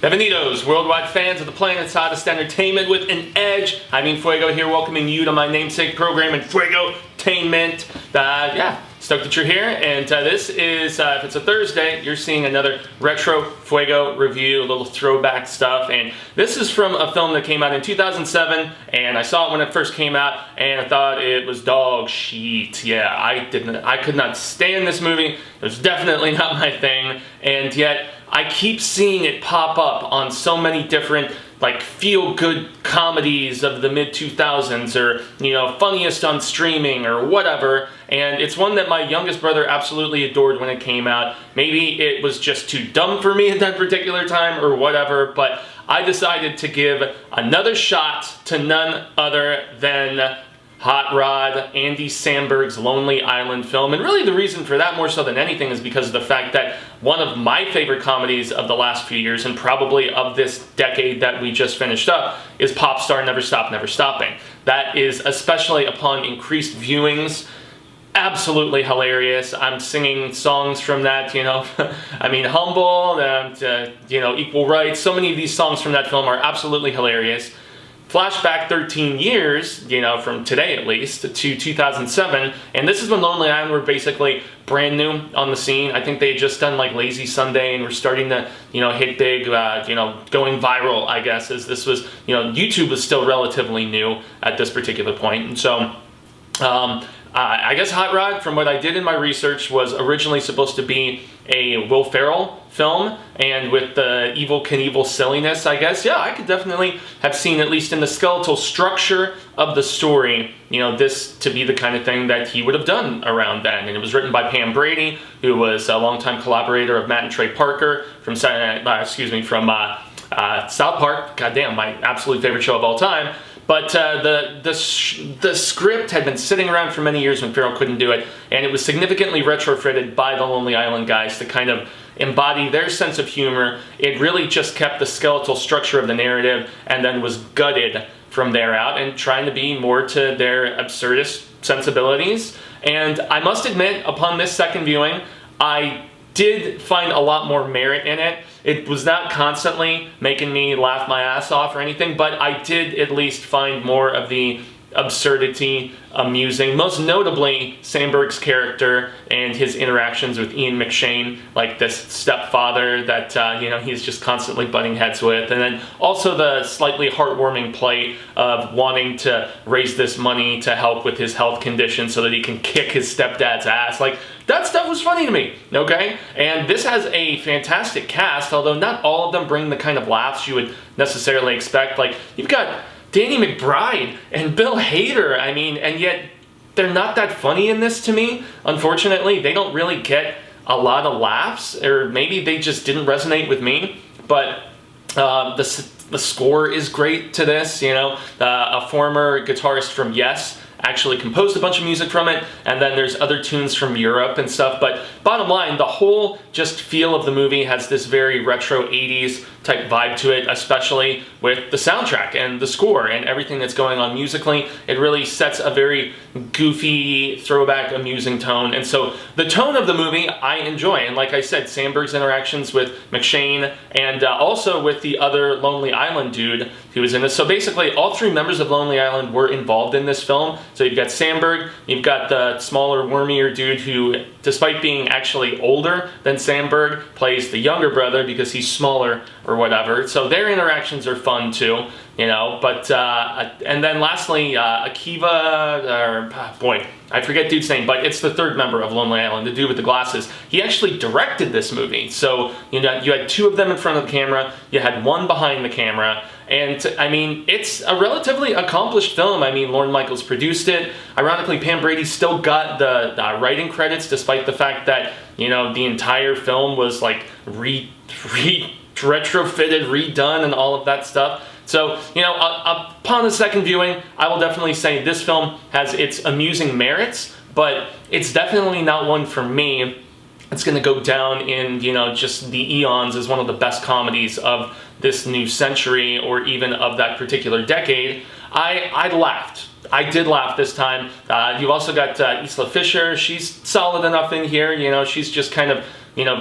Bienvenidos, worldwide fans of the planet's hottest entertainment with an edge. Jaime En Fuego here, welcoming you to my namesake program, Enfuegotainment. Stoked that you're here, and this is, if it's a Thursday, you're seeing another Retro Fuego review, a little throwback stuff, and this is from a film that came out in 2007, and I saw it when it first came out, and I thought it was dog shit. Yeah, I could not stand this movie. It was definitely not my thing, and yet I keep seeing it pop up on so many different feel-good comedies of the mid-2000s, or, funniest on streaming or whatever, and it's one that my youngest brother absolutely adored when it came out. Maybe it was just too dumb for me at that particular time or whatever, but I decided to give another shot to none other than Hot Rod, Andy Samberg's Lonely Island film. And really the reason for that more so than anything is because of the fact that one of my favorite comedies of the last few years, and probably of this decade that we just finished up, is Pop Star Never Stop Never Stopping. That is, especially upon increased viewings, absolutely hilarious. I'm singing songs from that, I mean, Humble, and, Equal Rights. So many of these songs from that film are absolutely hilarious. Flashback 13 years, from today at least, to 2007, and this is when Lonely Island were basically brand new on the scene. I think they had just done Lazy Sunday and were starting to, hit big, going viral, I guess, as this was, YouTube was still relatively new at this particular point. And so, I guess Hot Rod, from what I did in my research, was originally supposed to be a Will Ferrell film, and with the Evel Knievel silliness, I guess, yeah, I could definitely have seen, at least in the skeletal structure of the story, this to be the kind of thing that he would have done around then. And it was written by Pam Brady, who was a longtime collaborator of Matt and Trey Parker from South Park. Goddamn, my absolute favorite show of all time. But the script had been sitting around for many years when Ferrell couldn't do it, and it was significantly retrofitted by the Lonely Island guys to kind of embody their sense of humor. It really just kept the skeletal structure of the narrative and then was gutted from there out and trying to be more to their absurdist sensibilities. And I must admit, upon this second viewing, I did find a lot more merit in it. It was not constantly making me laugh my ass off or anything, but I did at least find more of the absurdity amusing. Most notably, Samberg's character and his interactions with Ian McShane, like this stepfather that, he's just constantly butting heads with. And then also the slightly heartwarming plight of wanting to raise this money to help with his health condition so that he can kick his stepdad's ass. That stuff was funny to me, okay? And this has a fantastic cast, although not all of them bring the kind of laughs you would necessarily expect. You've got Danny McBride and Bill Hader, and yet they're not that funny in this to me. Unfortunately, they don't really get a lot of laughs, or maybe they just didn't resonate with me. But the score is great to this, a former guitarist from Yes actually composed a bunch of music from it, and then there's other tunes from Europe and stuff. But bottom line, the whole just feel of the movie has this very retro 80s type vibe to it, especially with the soundtrack and the score and everything that's going on musically. It really sets a very goofy, throwback, amusing tone. And so the tone of the movie I enjoy. And like I said, Samberg's interactions with McShane and also with the other Lonely Island dude who was in this. So basically all three members of Lonely Island were involved in this film. So you've got Samberg, you've got the smaller, wormier dude who, despite being actually older than Samberg, plays the younger brother because he's smaller or whatever. So their interactions are fun too, but and then lastly, Akiva, I forget dude's name, but it's the third member of Lonely Island, the dude with the glasses. He actually directed this movie. So you had two of them in front of the camera, you had one behind the camera, and it's a relatively accomplished film. Lorne Michaels produced it. Ironically, Pam Brady still got the writing credits, despite the fact that, the entire film was retrofitted, redone, and all of that stuff. So, upon the second viewing, I will definitely say this film has its amusing merits, but it's definitely not one for me. It's going to go down in, just the eons as one of the best comedies of this new century, or even of that particular decade. I laughed. I did laugh this time. You've also got Isla Fisher. She's solid enough in here. She's just kind of,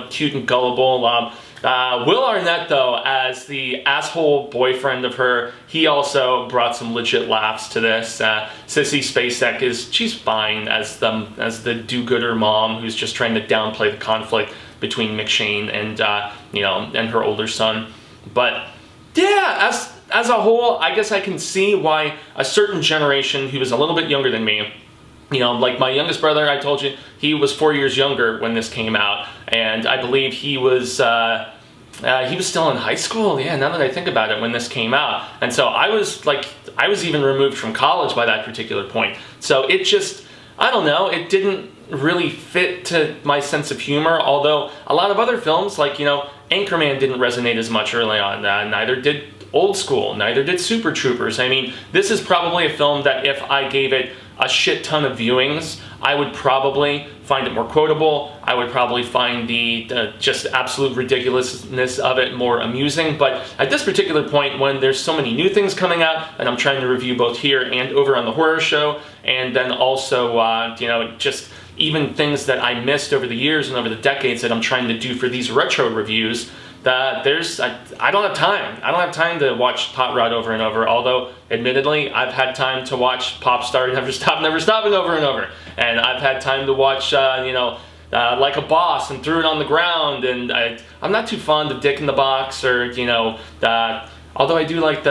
cute and gullible. Will Arnett, though, as the asshole boyfriend of her, he also brought some legit laughs to this. Sissy Spacek she's fine as the do-gooder mom who's just trying to downplay the conflict between McShane and and her older son. But yeah, as a whole, I guess I can see why a certain generation who was a little bit younger than me, like my youngest brother, I told you, he was 4 years younger when this came out, and I believe he was still in high school. Yeah, now that I think about it, when this came out, and so I was even removed from college by that particular point. So it just, I don't know, it didn't really fit to my sense of humor. Although a lot of other films, like Anchorman, didn't resonate as much early on. Neither did Old School. Neither did Super Troopers. I mean, this is probably a film that if I gave it a shit ton of viewings, I would probably find it more quotable. I would probably find the just absolute ridiculousness of it more amusing. But at this particular point, when there's so many new things coming out, and I'm trying to review both here and over on the horror show, and then also, just even things that I missed over the years and over the decades that I'm trying to do for these retro reviews, I don't have time. I don't have time to watch Hot Rod over and over, although admittedly I've had time to watch Pop Star Never Stop, Never Stopping over and over, and I've had time to watch Like a Boss and Threw It on the Ground, and I'm not too fond of Dick in the Box, or although I do like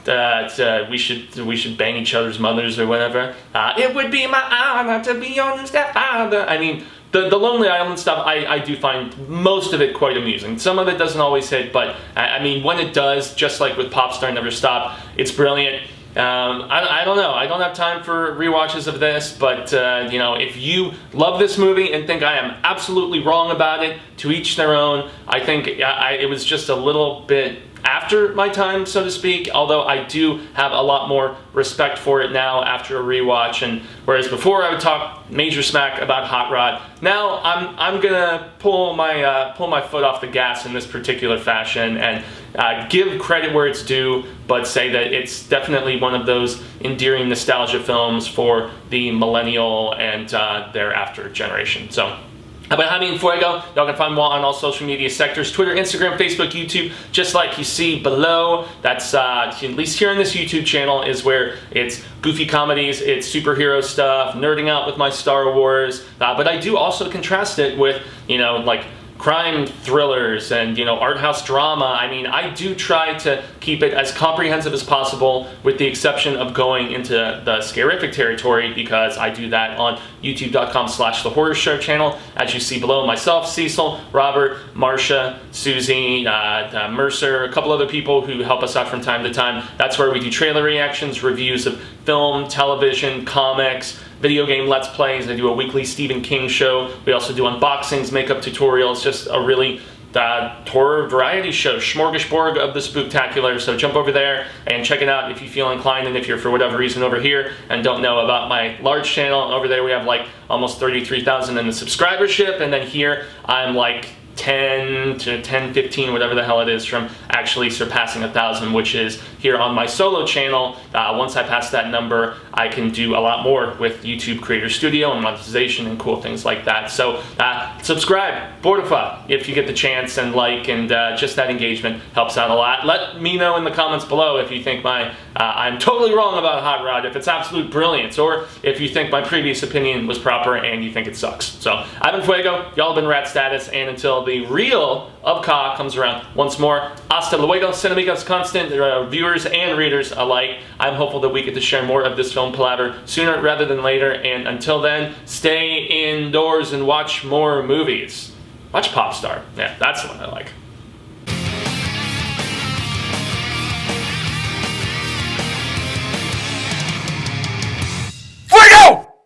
we should bang each other's mothers or whatever. It would be my honor to be your new stepfather. I mean, the Lonely Island stuff, I do find most of it quite amusing. Some of it doesn't always hit, but I mean, when it does, just like with Pop Star Never Stop, it's brilliant. I don't know. I don't have time for rewatches of this, but if you love this movie and think I am absolutely wrong about it, to each their own. I think it was just a little bit after my time, so to speak, although I do have a lot more respect for it now after a rewatch. And whereas before I would talk major smack about Hot Rod, now I'm gonna pull my foot off the gas in this particular fashion and give credit where it's due, but say that it's definitely one of those endearing nostalgia films for the millennial and thereafter generation. So, how about Jaime En Fuego? Y'all can find me on all social media sectors: Twitter, Instagram, Facebook, YouTube, just like you see below. That's, at least here on this YouTube channel, is where it's goofy comedies, it's superhero stuff, nerding out with my Star Wars, but I do also contrast it with, like, crime thrillers and, art house drama. I mean, I do try to keep it as comprehensive as possible, with the exception of going into the scarific territory, because I do that on youtube.com/The Horror Show channel. As you see below, myself, Cecil, Robert, Marcia, Susie, Mercer, a couple other people who help us out from time to time. That's where we do trailer reactions, reviews of film, television, comics, video game Let's Plays. I do a weekly Stephen King show. We also do unboxings, makeup tutorials, just a really horror variety show, smorgasbord of the spooktacular. So jump over there and check it out if you feel inclined, and if you're for whatever reason over here and don't know about my large channel. Over there we have like almost 33,000 in the subscribership, and then here I'm like 10 to 10, 15, whatever the hell it is, from actually surpassing 1,000, which is here on my solo channel. Once I pass that number, I can do a lot more with YouTube Creator Studio and monetization and cool things like that. So subscribe, Bordefa, if you get the chance, and like, and just that engagement helps out a lot. Let me know in the comments below if you think I'm totally wrong about Hot Rod, if it's absolute brilliance, or if you think my previous opinion was proper and you think it sucks. So, I'm En Fuego, y'all have been Rat Status, and until the real of Ka comes around once more, hasta luego, Cinemigos constant, viewers and readers alike. I'm hopeful that we get to share more of this film palaver sooner rather than later, and until then, stay indoors and watch more movies. Watch Pop Star. Yeah, that's the one I like.